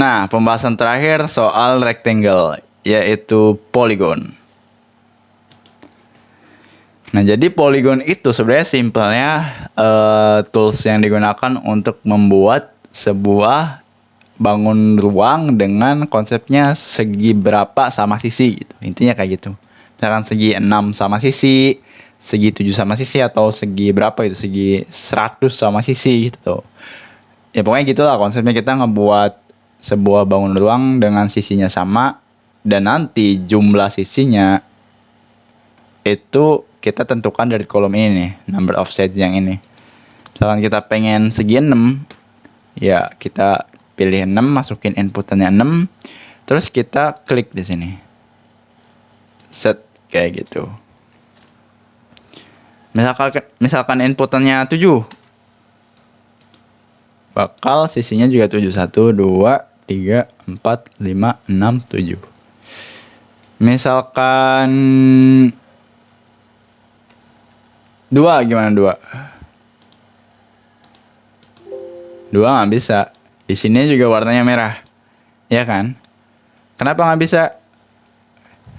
Nah, pembahasan terakhir soal rectangle, yaitu polygon. Nah, jadi polygon itu sebenarnya simpelnya tools yang digunakan untuk membuat sebuah bangun ruang dengan konsepnya segi berapa sama sisi gitu. Intinya kayak gitu. Misalkan segi 6 sama sisi, segi 7 sama sisi, atau segi berapa itu, segi 100 sama sisi gitu. Ya pokoknya gitulah konsepnya, kita ngebuat sebuah bangun ruang dengan sisinya sama, dan nanti jumlah sisinya itu kita tentukan dari kolom ini nih, number of sides yang ini. Misalkan kita pengen segi 6, ya kita pilih 6, masukin inputannya 6, terus kita klik di sini. Set kayak gitu. Misalkan inputannya 7, bakal sisinya juga 7. 1, 2, 3, 4, 5, 6, 7. Misalkan 2, gimana 2? 2 nggak bisa. Di sini juga warnanya merah, ya kan? Kenapa nggak bisa?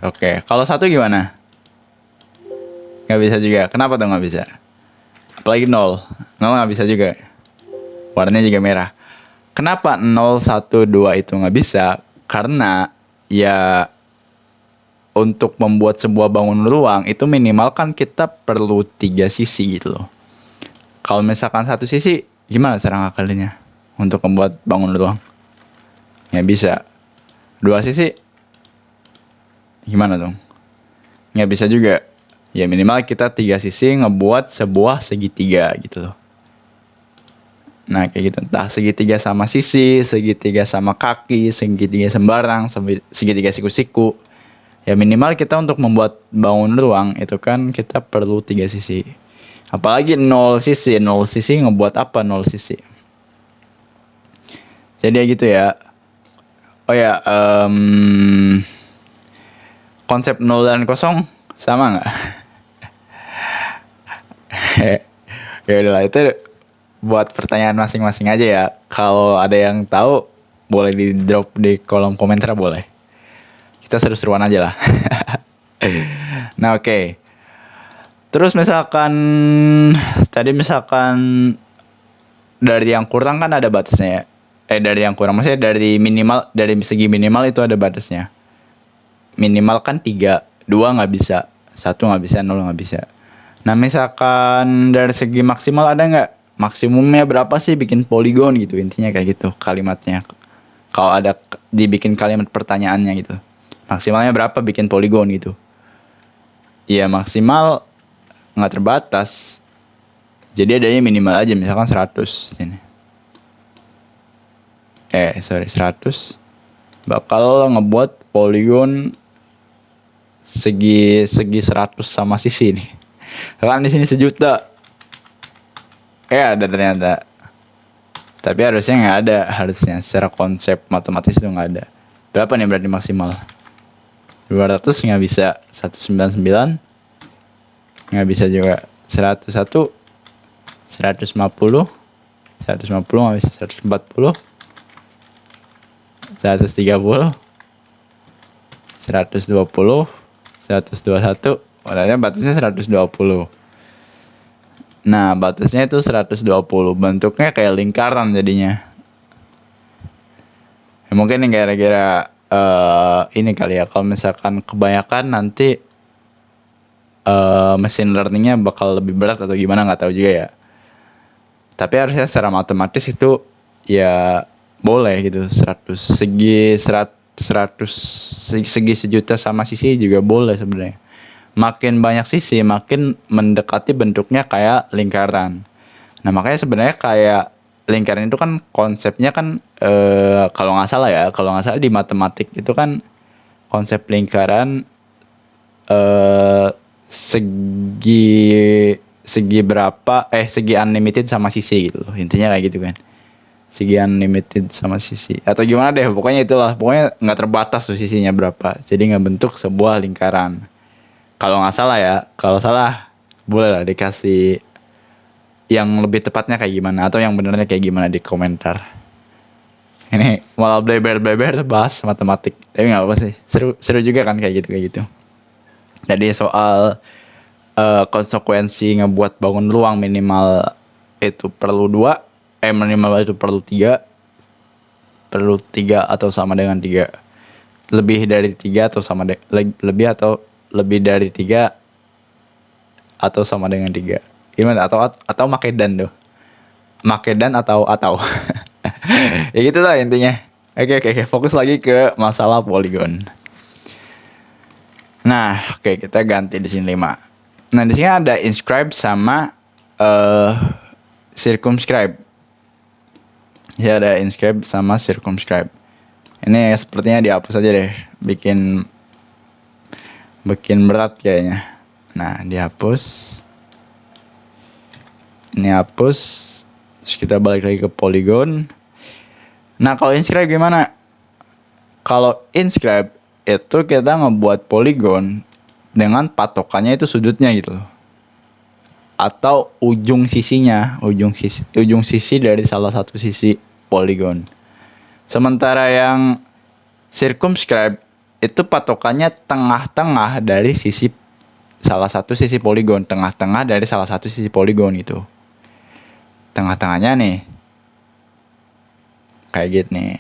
Oke, kalau 1 gimana? Nggak bisa juga. Kenapa tuh nggak bisa? Apalagi 0. 0 nggak bisa juga. Warnanya juga merah. Kenapa 0, 1, 2 itu nggak bisa? Karena ya untuk membuat sebuah bangun ruang itu minimal kan kita perlu 3 sisi gitu loh. Kalau misalkan 1 sisi, gimana cara ngakalinnya untuk membuat bangun ruang? Nggak bisa. 2 sisi, gimana dong? Nggak bisa juga. Ya minimal kita 3 sisi ngebuat sebuah segitiga gitu loh. Nah kayak gitu, entah segitiga sama sisi, segitiga sama kaki, segitiga sembarang, segitiga siku-siku. Ya minimal kita untuk membuat bangun ruang itu kan kita perlu 3 sisi. Apalagi 0 sisi, 0 sisi ngebuat apa 0 sisi? Jadi ya gitu ya. Oh ya, konsep 0 dan 0 sama nggak? Ya udahlah, itu buat pertanyaan masing-masing aja ya. Kalau ada yang tahu boleh di drop di kolom komentar, boleh. Kita seru-seruan aja lah. Nah oke. Terus misalkan tadi dari yang kurang kan ada batasnya ya. Dari yang kurang maksudnya dari segi minimal itu ada batasnya. Minimal kan 3, 2 nggak bisa, 1 nggak bisa, 0 nggak bisa. Nah misalkan dari segi maksimal ada nggak? Maksimumnya berapa sih bikin poligon gitu, intinya kayak gitu kalimatnya. Kalau ada dibikin kalimat pertanyaannya gitu, maksimalnya berapa bikin poligon gitu. Ya maksimal nggak terbatas. Jadi adanya minimal aja, misalkan 100 ini. 100 bakal ngebuat poligon segi 100 sama sisi nih. Kan di sini 1.000.000. Ada ternyata. Tapi harusnya nggak ada, harusnya secara konsep matematis itu nggak ada. Berapa nih berarti maksimal? 200 nggak bisa, 199 nggak bisa juga, 101, 150 nggak bisa, 140, 130, 120, 121. Orangnya batasnya 120. Nah batasnya itu 120. Bentuknya kayak lingkaran jadinya. Ya, mungkin yang kira-kira ini kali ya. Kalau misalkan kebanyakan nanti machine learningnya bakal lebih berat atau gimana, nggak tahu juga ya. Tapi harusnya secara matematis itu ya boleh gitu. 100 segi 1.000.000 sama sisi juga boleh sebenarnya. Makin banyak sisi makin mendekati bentuknya kayak lingkaran. Nah makanya sebenarnya kayak lingkaran itu kan konsepnya kan kalau nggak salah di matematik itu kan konsep lingkaran segi berapa segi unlimited sama sisi gitu loh, intinya kayak gitu kan. Segi unlimited sama sisi atau gimana deh, pokoknya itulah, pokoknya nggak terbatas tuh sisinya berapa, jadi nggak bentuk sebuah lingkaran. Kalau nggak salah ya, kalau salah boleh lah dikasih yang lebih tepatnya kayak gimana atau yang benernya kayak gimana di komentar. Ini malah bleber-bleber bahas matematik. Tapi nggak apa sih. Seru juga kan kayak gitu. Jadi soal konsekuensi ngebuat bangun ruang minimal itu perlu 2, minimal itu perlu 3, atau sama dengan 3. Lebih dari 3 atau sama lebih atau lebih dari 3 atau sama dengan 3. Gimana? Atau make dan tuh. Make dan atau ya gitu lah intinya. Oke, fokus lagi ke masalah poligon. Nah, oke, kita ganti di sini 5. Nah, di sini ada inscribe sama circumscribe. Ya, ada inscribe sama circumscribe. Ini sepertinya dihapus aja deh. Bikin berat kayaknya. Nah, dihapus. Ini hapus. Terus kita balik lagi ke polygon. Nah, kalau inscribe gimana? Kalau inscribe itu kita ngebuat polygon dengan patokannya itu sudutnya gitu. Atau ujung sisinya, ujung sisi dari salah satu sisi polygon. Sementara yang circumscribe itu patokannya tengah-tengah dari sisi salah satu sisi polygon, tengah-tengah dari salah satu sisi polygon gitu. Tengah-tengahnya nih kayak gitu nih,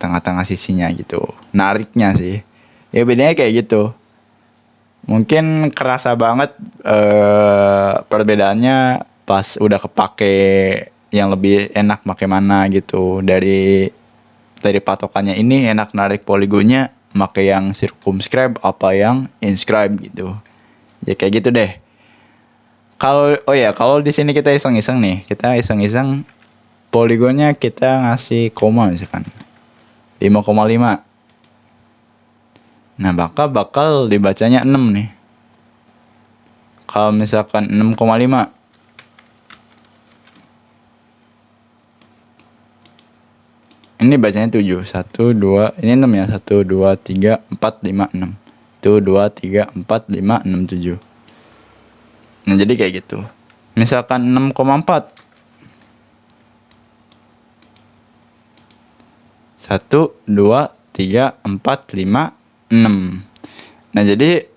tengah-tengah sisinya gitu. Nariknya sih ya bedanya kayak gitu. Mungkin kerasa banget perbedaannya pas udah kepake yang lebih enak pakai mana gitu. Dari patokannya ini enak narik poligonnya pakai yang circumscribe apa yang inscribe gitu. Ya kayak gitu deh. Kalau di sini kita iseng-iseng nih, poligonnya kita ngasih koma misalkan 5,5. Nah, bakal dibacanya 6 nih. Kalau misalkan 6,5. Ini bacanya 7. 1, 2, ini 6 ya. 1, 2, 3, 4, 5, 6. 1, 2, 3, 4, 5, 6, 7. Nah, jadi kayak gitu. Misalkan 6,4. 1, 2, 3, 4, 5, 6. Nah, jadi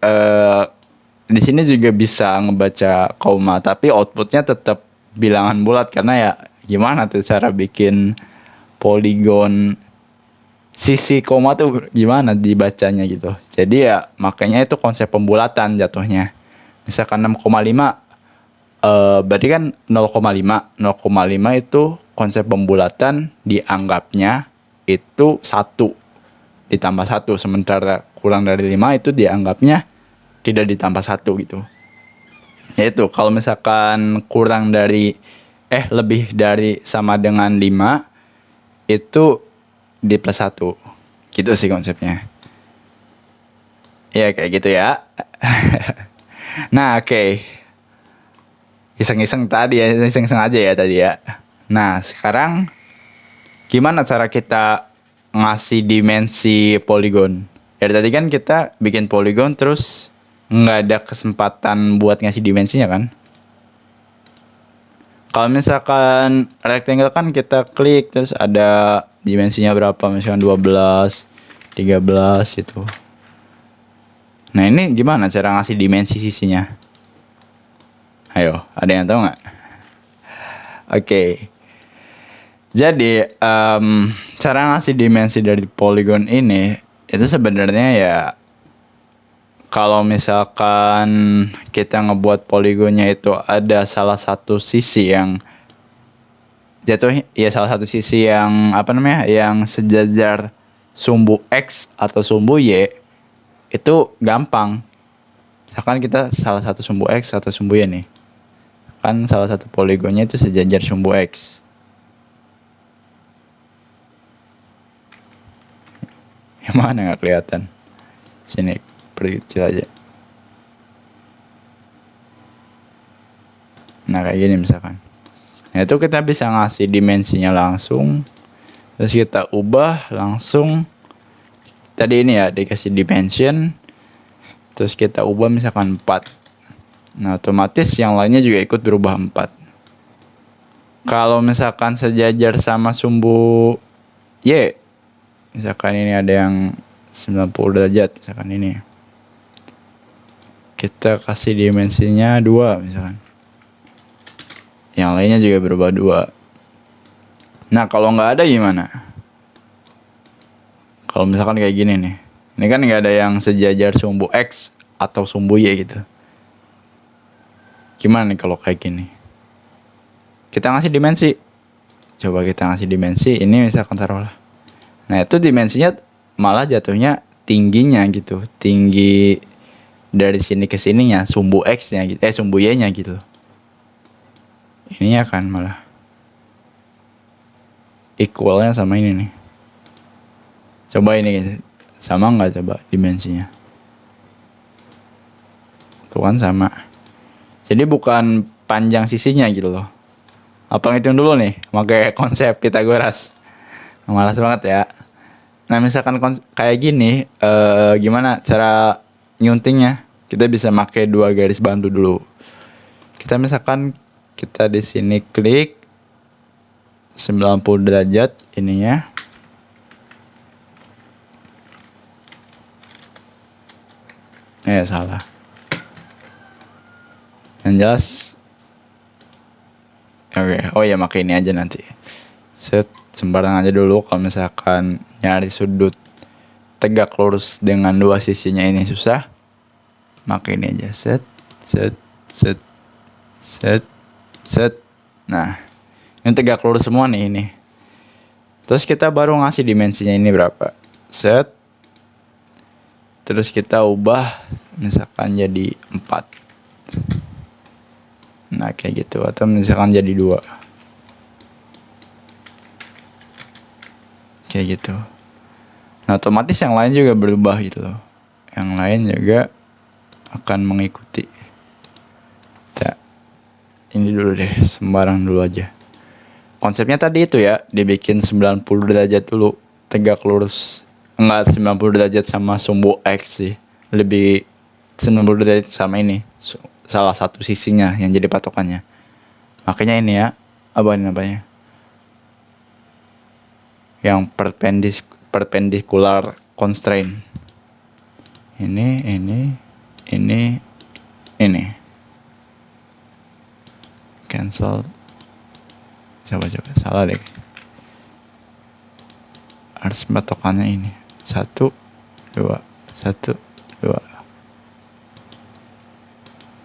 di sini juga bisa ngebaca koma, tapi outputnya tetap bilangan bulat karena ya gimana tuh cara bikin poligon sisi koma tuh gimana dibacanya gitu. Jadi ya makanya itu konsep pembulatan jatuhnya. Misalkan 6,5 berarti kan 0,5. 0,5 itu konsep pembulatan dianggapnya itu 1 ditambah 1. Sementara kurang dari 5 itu dianggapnya tidak ditambah 1 gitu. Yaitu kalau misalkan kurang dari lebih dari sama dengan 5 itu di plus 1. Gitu sih konsepnya. Ya kayak gitu ya. Nah, oke. Iseng-iseng aja ya tadi ya. Nah, sekarang gimana cara kita ngasih dimensi poligon? Dari tadi kan kita bikin poligon terus nggak ada kesempatan buat ngasih dimensinya kan? Kalau misalkan rectangle kan kita klik terus ada dimensinya berapa, misalkan 12, 13 gitu. Nah, ini gimana cara ngasih dimensi sisinya? Ayo, ada yang tahu nggak? Oke. Jadi, cara ngasih dimensi dari poligon ini itu sebenarnya ya kalau misalkan kita ngebuat poligonnya itu ada salah satu sisi yang salah satu sisi yang yang sejajar sumbu X atau sumbu Y, itu gampang. Misalkan kita salah satu sumbu X atau sumbu Y nih. Kan salah satu poligonnya itu sejajar sumbu X. Yang mana nggak kelihatan? Sini perkecil aja. Nah, kayak gini misalkan. Nah, itu kita bisa ngasih dimensinya langsung. Terus kita ubah langsung. Tadi ini ya dikasih dimension. Terus kita ubah misalkan 4. Nah, otomatis yang lainnya juga ikut berubah 4. Kalau misalkan sejajar sama sumbu Y, Misalkan ini ada yang 90 derajat, misalkan ini. Kita kasih dimensinya 2 misalkan. Yang lainnya juga berubah 2. Nah, kalau nggak ada gimana? Kalau misalkan kayak gini nih. Ini kan nggak ada yang sejajar sumbu X atau sumbu Y gitu. Gimana nih kalau kayak gini? Kita ngasih dimensi. Coba kita ngasih dimensi. Ini misalkan taruhlah. Nah, itu dimensinya malah jatuhnya tingginya gitu. Tinggi dari sini ke sininya. Sumbu X-nya gitu. Sumbu Y-nya gitu. Ini akan malah equalnya sama ini nih. Coba ini sama nggak coba dimensinya? Tuh kan sama. Jadi bukan panjang sisinya gitu loh. Apa ngitung dulu nih pakai konsep Pythagoras. Malas banget ya. Nah, misalkan kayak gini, gimana cara nyuntingnya? Kita bisa pakai 2 garis bantu dulu. Kita misalkan kita di sini klik 90 derajat ininya. Salah. Yang jelas. Oke. Oh ya, pakai ini aja nanti. Set sembarang aja dulu. Kalau misalkan nyari sudut tegak lurus dengan 2 sisinya ini susah, maka ini aja. Set. Nah, ini tegak lurus semua nih ini. Terus kita baru ngasih dimensinya ini berapa. Set. Terus kita ubah misalkan jadi 4. Nah, kayak gitu. Atau misalkan jadi 2. Kayak gitu. Nah, otomatis yang lain juga berubah gitu loh. Yang lain juga akan mengikuti. Nah, ini dulu deh, sembarang dulu aja. Konsepnya tadi itu ya, dibikin 90 derajat dulu, tegak lurus. Enggak 90 derajat sama sumbu X sih. Lebih 90 derajat sama ini. Salah satu sisinya yang jadi patokannya. Makanya ini ya, apa ini namanya? Yang perpendicular constraint. Ini. Cancel. Coba salah deh. Harus patokannya ini. 1, 2.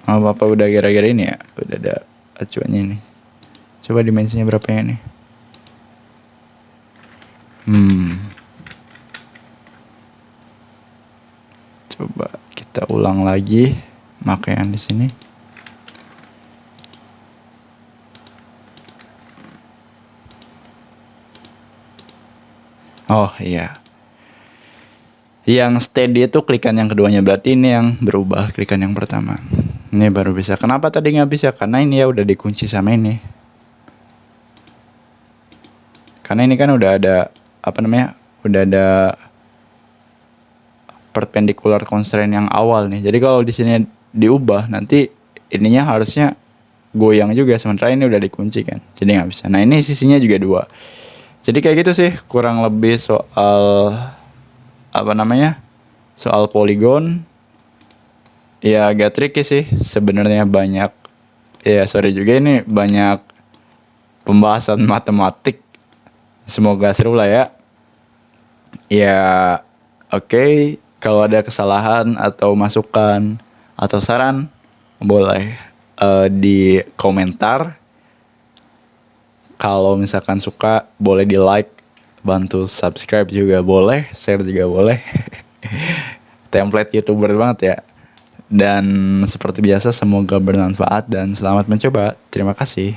Oh, Bapak udah gara-gara ini ya? Udah ada acuannya ini. Coba dimensinya berapa ya nih? Coba kita ulang lagi. Maka yang di sini. Oh iya. Yang steady itu klikan yang keduanya. Berarti ini yang berubah klikan yang pertama. Ini baru bisa. Kenapa tadi nggak bisa? Karena ini ya udah dikunci sama ini. Karena ini kan udah ada udah ada perpendicular constraint yang awal nih. Jadi kalau di sini diubah, nanti ininya harusnya goyang juga. Sementara ini udah dikunci kan. Jadi nggak bisa. Nah, ini sisinya juga 2. Jadi kayak gitu sih kurang lebih soal soal poligon. Ya agak tricky sih sebenarnya, banyak ya, sorry juga ini banyak pembahasan matematik. Semoga seru lah ya. Ya oke. Kalau ada kesalahan atau masukan atau saran, boleh di komentar. Kalau misalkan suka, boleh di like, bantu subscribe juga boleh, share juga boleh. Template YouTuber banget ya. Dan seperti biasa, semoga bermanfaat dan selamat mencoba. Terima kasih.